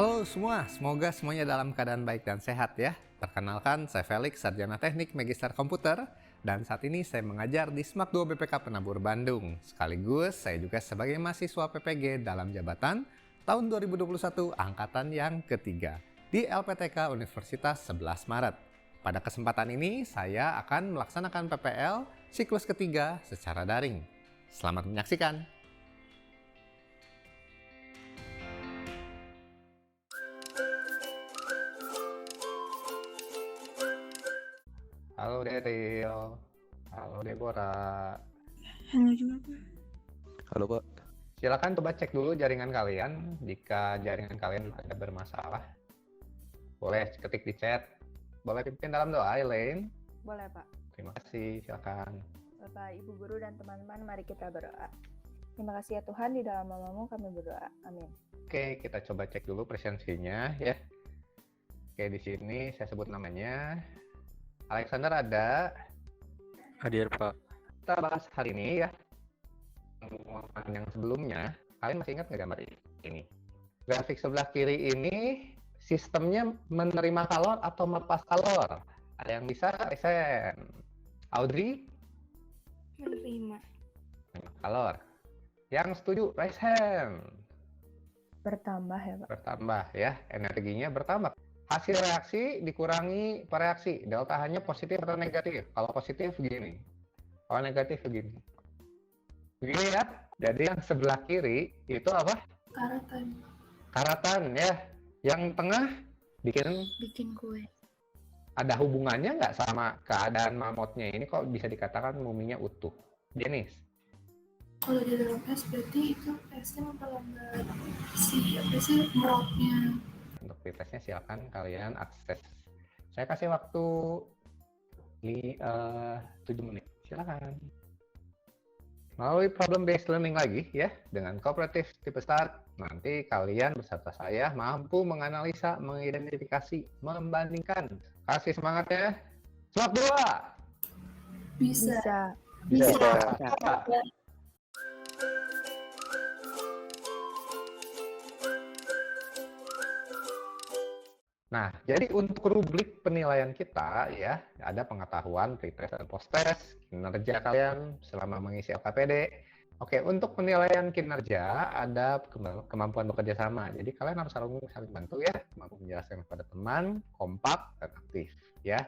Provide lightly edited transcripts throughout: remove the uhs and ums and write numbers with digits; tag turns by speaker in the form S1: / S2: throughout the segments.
S1: Halo semua, semoga semuanya dalam keadaan baik dan sehat ya. Perkenalkan, saya Felix, Sarjana Teknik Magister Komputer, dan saat ini saya mengajar di SMAK 2 BPK Penabur Bandung. Sekaligus saya juga sebagai mahasiswa PPG dalam jabatan tahun 2021 angkatan yang ketiga di LPTK Universitas 11 Maret. Pada kesempatan ini saya akan melaksanakan PPL siklus ketiga secara daring. Selamat menyaksikan. Halo Deril, halo Deborah.
S2: Halo juga, Pak.
S3: Halo Pak.
S1: Silakan coba cek dulu jaringan kalian. Jika jaringan kalian ada bermasalah, boleh ketik di chat. Boleh pimpin dalam doa, Elaine.
S4: Boleh, Pak.
S1: Terima kasih, silakan.
S4: Bapak, Ibu Guru, dan teman-teman, mari kita berdoa. Terima kasih ya Tuhan, di dalam namamu kami berdoa. Amin.
S1: Oke, kita coba cek dulu presensinya ya. Oke, di sini saya sebut namanya. Alexander ada.
S3: Hadir Pak.
S1: Kita bahas hari ini ya. Yang sebelumnya, kalian masih ingat nggak gambar ini? Grafik sebelah kiri ini sistemnya menerima kalor atau melepas kalor. Ada yang bisa resen? Audrey?
S2: Menerima.
S1: Kalor. Yang setuju raise hand.
S4: Bertambah ya, Pak.
S1: Bertambah ya, energinya bertambah. Hasil reaksi dikurangi pereaksi. Delta hanya positif atau negatif. Kalau positif begini. Kalau negatif begini. Begini ya. Jadi yang sebelah kiri itu apa?
S2: Karatan.
S1: Karatan ya. Yang tengah
S2: Bikin kue.
S1: ada hubungannya nggak sama keadaan mamutnya ini kok bisa dikatakan muminya utuh? Denis?
S2: Kalau di dalam es berarti itu esnya memperlambat si merotnya.
S1: Untuk pretestnya silakan kalian akses. Saya kasih waktu 7 menit. Silakan. Melalui problem based learning lagi ya dengan kooperatif tipe start, nanti kalian beserta saya mampu menganalisa, mengidentifikasi, membandingkan. Kasih semangat ya. Semangat 2.
S2: Bisa.
S1: Nah, jadi untuk rubrik penilaian kita ya, ada pengetahuan, pretest dan post-test, kinerja kalian selama mengisi LKPD. Oke, untuk penilaian kinerja ada kemampuan bekerja sama. Jadi kalian harus saling bantu ya, mampu menjelaskan kepada teman, kompak dan aktif ya.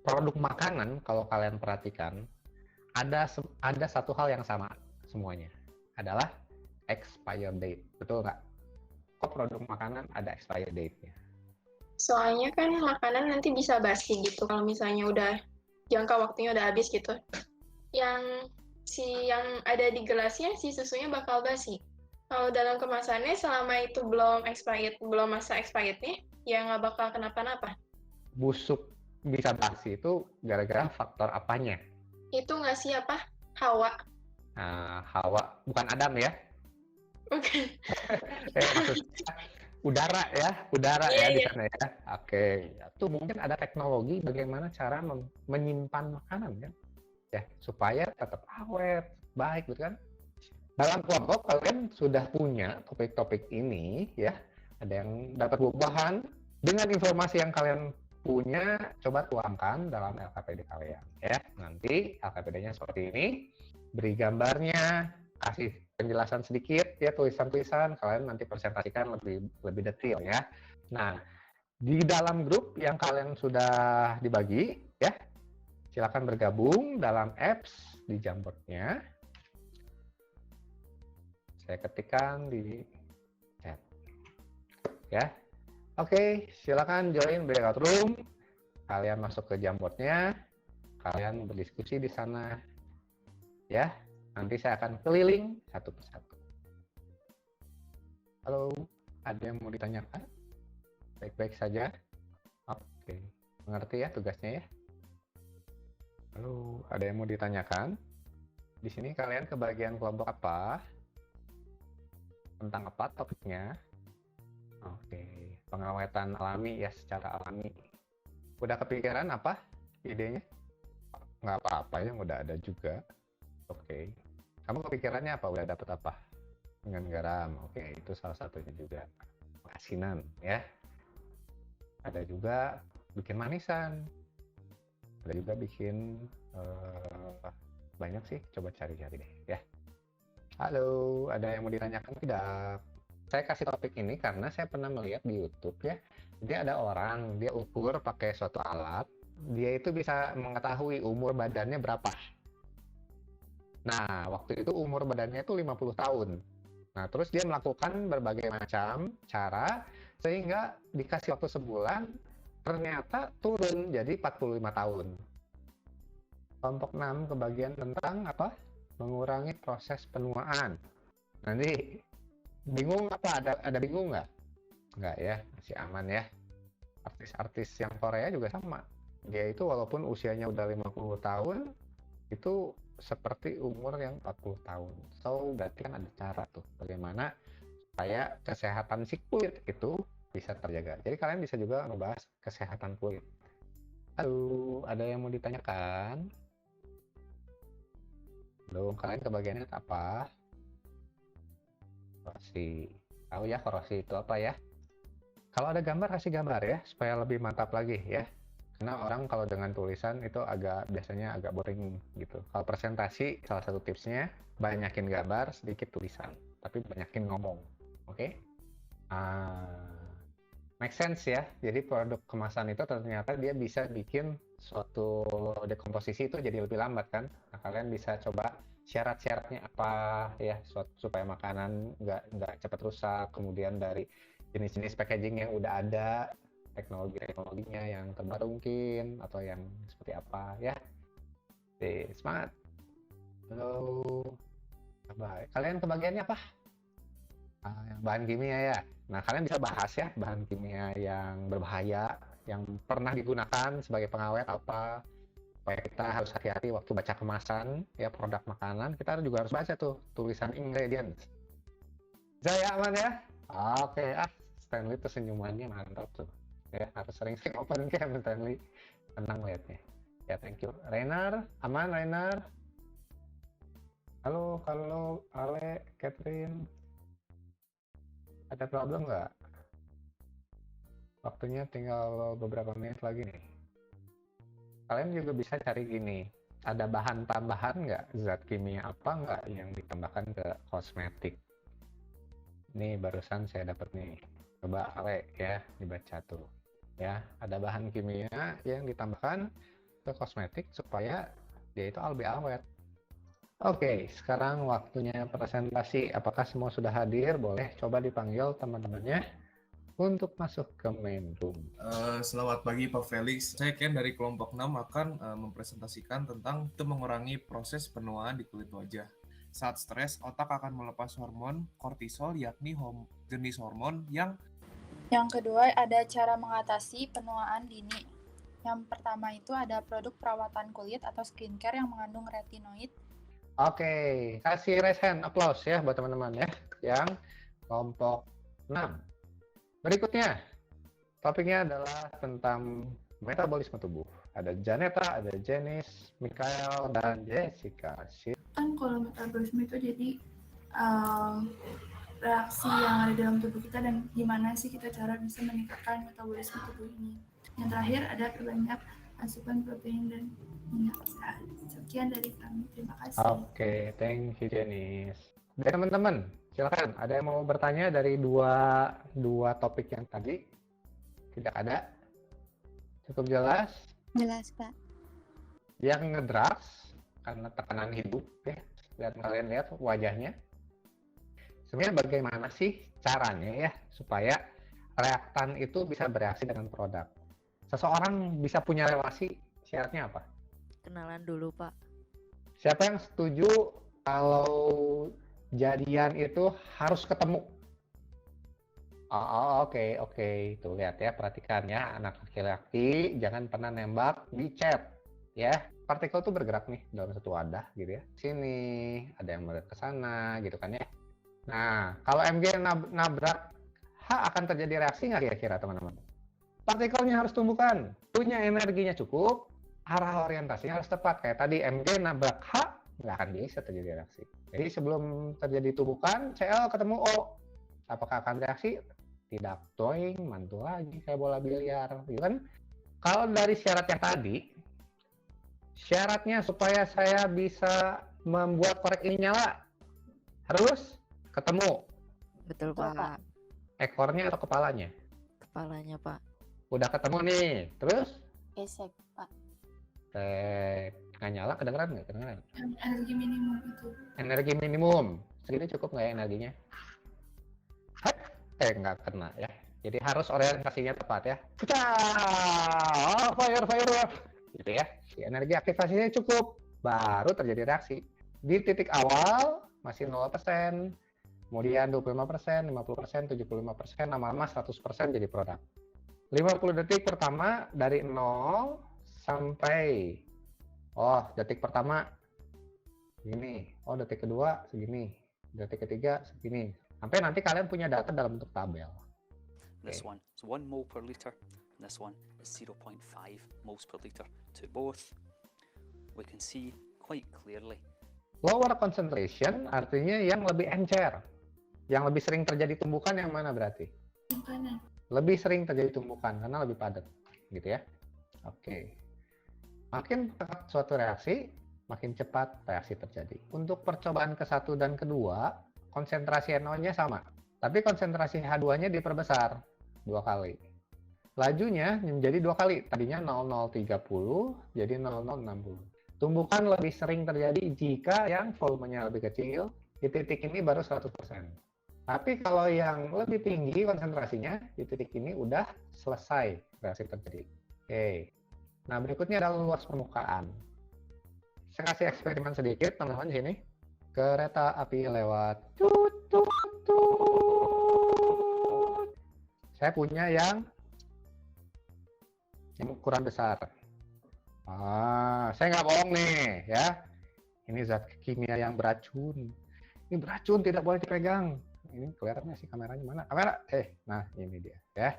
S1: Produk makanan kalau kalian perhatikan ada satu hal yang sama semuanya, adalah expire date. Betul nggak? Kok produk makanan ada expire date-nya?
S5: Soalnya kan makanan nanti bisa basi gitu kalau misalnya udah jangka waktunya udah habis gitu. Yang ada di gelasnya si susunya bakal basi. Kalau dalam kemasannya selama itu belum expired, belum masa expirednya, ya nggak bakal kenapa-napa.
S1: Busuk bisa basi itu gara-gara faktor apanya?
S5: Itu nggak siapa? Hawa.
S1: Nah, Hawa, bukan Adam ya?
S5: Bukan.
S1: Maksudnya udara ya di sana ya. Oke, itu mungkin ada teknologi bagaimana cara menyimpan makanan kan, ya supaya tetap awet, baik, gitu kan? Dalam kelompok kalian sudah punya topik-topik ini ya. Ada yang dapat buah-buahan dengan informasi yang kalian punya, coba tuangkan dalam LKPD kalian ya. Nanti LKPD-nya seperti ini, beri gambarnya, kasih penjelasan sedikit ya, tulisan-tulisan, kalian nanti presentasikan lebih detail ya. Nah, di dalam grup yang kalian sudah dibagi ya, silakan bergabung dalam apps di Jamboardnya. Saya ketikkan di chat ya. Oke, silakan join breakout room. Kalian masuk ke Jamboardnya, kalian berdiskusi di sana ya. Nanti saya akan keliling satu persatu. Halo, ada yang mau ditanyakan? Baik-baik saja? Oke, mengerti ya tugasnya ya? Halo, ada yang mau ditanyakan? Di sini kalian kebagian kelompok apa? Tentang apa topiknya? Oke, pengawetan alami ya, secara alami. Udah kepikiran apa idenya? Nggak apa-apa, yang udah ada juga. Oke. Kamu kepikirannya apa? Udah dapet apa? Dengan garam. Oke, itu salah satunya juga. asinan ya. Ada juga bikin manisan. Ada juga bikin banyak sih, coba cari-cari deh ya. Halo, ada yang mau ditanyakan tidak? Saya kasih topik ini karena saya pernah melihat di YouTube ya. Jadi ada orang, dia ukur pakai suatu alat, dia itu bisa mengetahui umur badannya berapa. Nah, waktu itu umur badannya itu 50 tahun. Nah, terus dia melakukan berbagai macam cara sehingga dikasih waktu sebulan, ternyata turun jadi 45 tahun. Kelompok 6 kebagian tentang apa? Mengurangi proses penuaan. Nanti bingung apa? Ada bingung nggak? Nggak ya, masih aman ya. Artis-artis yang Korea juga sama. Dia itu walaupun usianya udah 50 tahun, itu seperti umur yang 40 tahun. So, berarti kan ada cara tuh bagaimana supaya kesehatan si kulit itu bisa terjaga. Jadi kalian bisa juga membahas kesehatan kulit. Halo, ada yang mau ditanyakan? Belum, kalian kebagiannya apa? Korosi. Tahu ya korosi itu apa ya? Kalau ada gambar, kasih gambar ya, supaya lebih mantap lagi ya. Karena orang kalau dengan tulisan itu biasanya agak boring gitu. Kalau presentasi, salah satu tipsnya, banyakin gambar, sedikit tulisan. Tapi banyakin ngomong. Oke? Make sense ya. Jadi produk kemasan itu ternyata dia bisa bikin suatu dekomposisi itu jadi lebih lambat kan. Nah, kalian bisa coba syarat-syaratnya apa ya, supaya makanan nggak cepat rusak. Kemudian dari jenis-jenis packaging yang udah ada, teknologinya yang terbaru mungkin, atau yang seperti apa ya. Oke, semangat. Halo. Baik. Kalian kebagiannya apa? Yang bahan kimia ya. Nah, kalian bisa bahas ya bahan kimia yang berbahaya, yang pernah digunakan sebagai pengawet apa. Supaya kita harus hati-hati waktu baca kemasan ya produk makanan, kita juga harus baca tuh tulisan ingredients. Saya aman ya? Oke, Stanley tuh senyumannya mantap tuh. Ya, harus sering-sering open cam Stanley. Tenang liatnya. Ya, thank you. Rainer, aman Rainer? Halo, Ale, Catherine. Ada problem nggak? Waktunya tinggal beberapa menit lagi nih. Kalian juga bisa cari gini. Ada bahan tambahan nggak? Zat kimia apa nggak yang ditambahkan ke kosmetik? Nih, barusan saya dapat nih. Coba Ale ya, dibaca tuh. Ya, ada bahan kimia yang ditambahkan ke kosmetik supaya dia itu lebih awet. Oke, sekarang waktunya presentasi. Apakah semua sudah hadir? Boleh coba dipanggil teman-temannya untuk masuk ke main room.
S6: Selamat pagi Pak Felix. Saya Ken dari kelompok 6 akan mempresentasikan tentang itu mengurangi proses penuaan di kulit wajah. Saat stres, otak akan melepas hormon kortisol, yakni jenis hormon yang
S4: kedua ada cara mengatasi penuaan dini. Yang pertama itu ada produk perawatan kulit atau skincare yang mengandung retinoid.
S1: Oke, kasih raise hand, applause ya buat teman-teman ya yang kelompok 6. Berikutnya, topiknya adalah tentang metabolisme tubuh. Ada Janeta, ada Janice, Mikael, dan Jessica.
S2: Kan kalau metabolisme itu jadi reaksi yang ada dalam tubuh kita dan gimana sih kita cara bisa meningkatkan metabolisme tubuh ini. Yang terakhir ada perbanyak asupan protein dan minyak sehat. Sekian dari kami, terima kasih.
S1: Oke, thank you Janice. Dari teman-teman, silakan. Ada yang mau bertanya dari dua topik yang tadi? Tidak ada? Cukup jelas?
S7: Jelas, Pak.
S1: Yang ngedrugs karena tekanan hidup ya, dan kalian lihat wajahnya. Sebenarnya bagaimana sih caranya ya supaya reaktan itu bisa bereaksi dengan produk? Seseorang bisa punya relasi, syaratnya apa?
S7: Kenalan dulu, Pak.
S1: Siapa yang setuju kalau jadian itu harus ketemu? Oke. Tuh lihat ya, perhatikan ya, anak laki-laki jangan pernah nembak di chat ya. Partikel tuh bergerak nih dalam satu wadah gitu ya. Sini, ada yang melihat ke sana gitu kan ya. Nah, kalau MG nabrak H akan terjadi reaksi nggak kira-kira teman-teman? Partikelnya harus tumbukan, punya energinya cukup, arah orientasinya harus tepat. Kayak tadi MG nabrak H, nggak akan bisa terjadi reaksi. Jadi sebelum terjadi tumbukan, Cl ketemu O. Apakah akan reaksi? tidak toing, mantul lagi kayak bola biliar, gitu kan? Kalau dari syarat yang tadi, syaratnya supaya saya bisa membuat korek ini nyala harus ketemu
S7: Betul,
S4: Betul,
S7: Pak.
S1: ekornya atau kepalanya.
S7: Kepalanya, Pak.
S1: Udah ketemu nih, terus
S4: Gesek, Pak.
S1: nggak nyala, kedengeran nggak? Kedengeran.
S2: Energi minimum itu.
S1: Energi minimum, segini cukup nggak ya energinya? Hah? Nggak kena ya. Jadi harus orientasinya tepat ya. Pecah! Fire! Gitu ya. Si energi aktivasinya cukup, baru terjadi reaksi. Di titik awal masih 0%, kemudian 25%, 50%, 75%, lama-lama 100% jadi produk. 50 detik pertama dari 0 sampai detik pertama segini, detik kedua segini, detik ketiga segini. Sampai nanti kalian punya data dalam bentuk tabel.
S8: This one is 1 mole per liter, and this one is 0.5 moles per liter. To both, we can see quite clearly.
S1: Lower concentration artinya yang lebih encer. Yang lebih sering terjadi tumbukan yang mana berarti?
S2: Yang kanan.
S1: Lebih sering terjadi tumbukan karena lebih padat, gitu ya. Oke. Makin cepat suatu reaksi, makin cepat reaksi terjadi. Untuk percobaan ke-1 dan kedua, konsentrasi NO-nya sama, tapi konsentrasi H2-nya diperbesar 2 kali. Lajunya menjadi 2 kali, tadinya 0030 jadi 0060. Tumbukan lebih sering terjadi jika yang volumenya lebih kecil, di titik ini baru 100%. Tapi kalau yang lebih tinggi konsentrasinya, di titik ini udah selesai reaksi terjadi. Oke. Nah, berikutnya adalah luas permukaan. Saya kasih eksperimen sedikit, teman-teman di sini. Kereta api lewat. Tut, tut, tut. Saya punya yang ukuran besar. Saya nggak bohong nih, ya. Ini zat kimia yang beracun. Ini beracun, tidak boleh dipegang. Ini kelihatannya sih kameranya mana? Kamera? Nah ini dia, ya.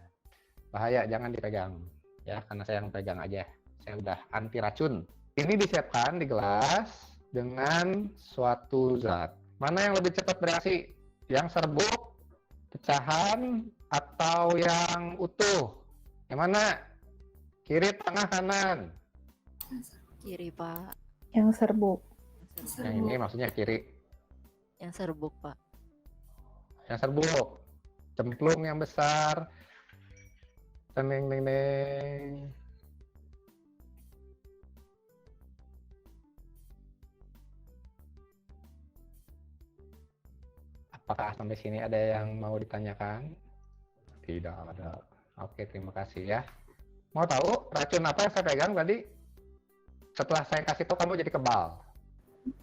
S1: Bahaya, jangan dipegang. Ya, karena saya yang pegang aja. Saya udah anti racun. Ini disiapkan di gelas dengan suatu zat. Mana yang lebih cepat bereaksi? Yang serbuk, pecahan, atau yang utuh? Yang mana? Kiri, tengah, kanan?
S7: Kiri, Pak.
S4: Yang serbuk.
S1: Yang ini maksudnya kiri.
S7: Yang serbuk, Pak.
S1: Yang serbuk. Cemplung yang besar. Teneng, neng, neng. Apakah sampai sini ada yang mau ditanyakan? Tidak ada. Oke, terima kasih ya. Mau tahu racun apa yang saya pegang tadi? Setelah saya kasih tahu kamu jadi kebal.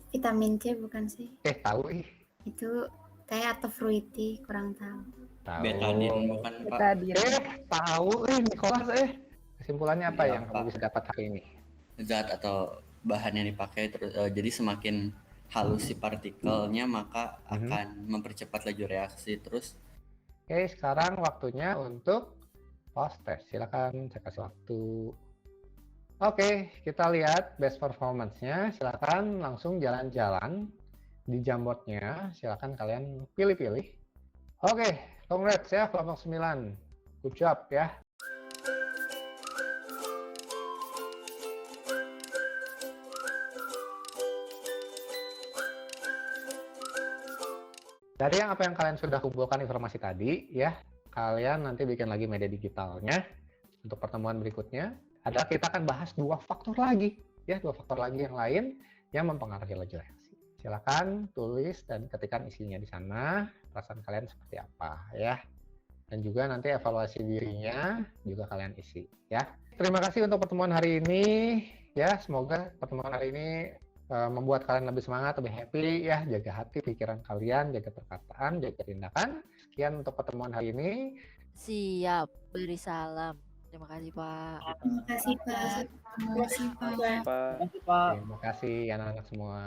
S9: Vitamin C bukan sih?
S1: Tahu ih.
S9: Itu kayak atau fruity, kurang tahu.
S1: Tahu.
S10: Betadine bukan Pak?
S1: Tahu Nicholas Kesimpulannya apa
S10: Iya,
S1: yang kamu
S10: Pak.
S1: bisa dapat hari ini?
S10: Zat atau bahan yang dipakai terus jadi semakin halus si partikelnya maka akan mempercepat laju reaksi terus.
S1: Oke, sekarang waktunya untuk post test. Silakan saya kasih waktu. Oke, kita lihat best performance-nya. Silakan langsung jalan-jalan di Jamboardnya. Silakan kalian pilih-pilih. Oke, congrats ya kelompok 9. Good job ya. Dari apa yang kalian sudah kumpulkan informasi tadi ya, kalian nanti bikin lagi media digitalnya untuk pertemuan berikutnya. Ada kita akan bahas 2 faktor lagi ya, 2 faktor lagi yang lain yang mempengaruhi laju reaksi. Silakan tulis dan ketikkan isinya di sana, perasaan kalian seperti apa ya. Dan juga nanti evaluasi dirinya juga kalian isi ya. Terima kasih untuk pertemuan hari ini ya, semoga pertemuan hari ini membuat kalian lebih semangat, lebih happy ya, jaga hati, pikiran kalian, jaga perkataan, jaga tindakan. Sekian untuk pertemuan hari ini.
S7: Siap, beri salam. Terima kasih, Pak.
S9: Terima kasih, Pak.
S2: Terima kasih, Pak.
S3: Pak.
S1: Terima kasih anak-anak semua.